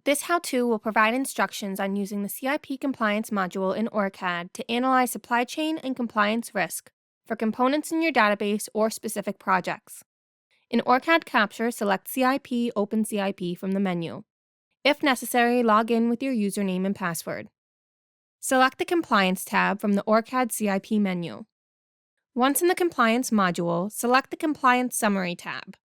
This how-to will provide instructions on using the CIP Compliance Module in OrCAD to analyze supply chain and compliance risk for components in your database or specific projects. In OrCAD Capture, select CIP Open CIP from the menu. If necessary, log in with your username and password. Select the Compliance tab from the OrCAD CIP menu. Once in the Compliance module, select the Compliance Summary tab.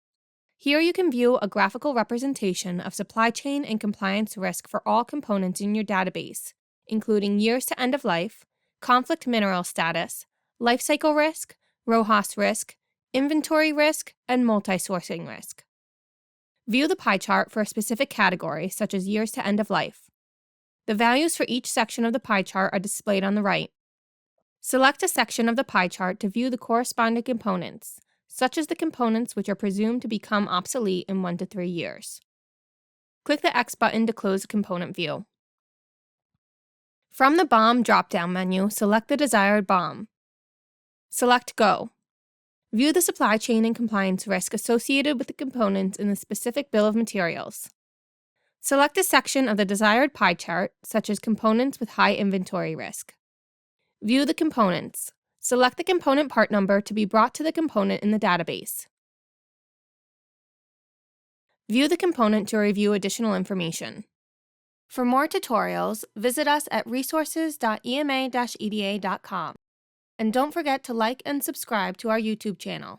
Here you can view a graphical representation of supply chain and compliance risk for all components in your database, including years to end of life, conflict mineral status, life cycle risk, RoHS risk, inventory risk, and multi-sourcing risk. View the pie chart for a specific category, such as years to end of life. The values for each section of the pie chart are displayed on the right. Select a section of the pie chart to view the corresponding components, such as the components which are presumed to become obsolete in 1 to 3 years. Click the X button to close the component view. From the BOM drop-down menu, select the desired BOM. Select Go. View the supply chain and compliance risk associated with the components in the specific bill of materials. Select a section of the desired pie chart, such as components with high inventory risk. View the components. Select the component part number to be brought to the component in the database. View the component to review additional information. For more tutorials, visit us at resources.ema-eda.com. And don't forget to like and subscribe to our YouTube channel.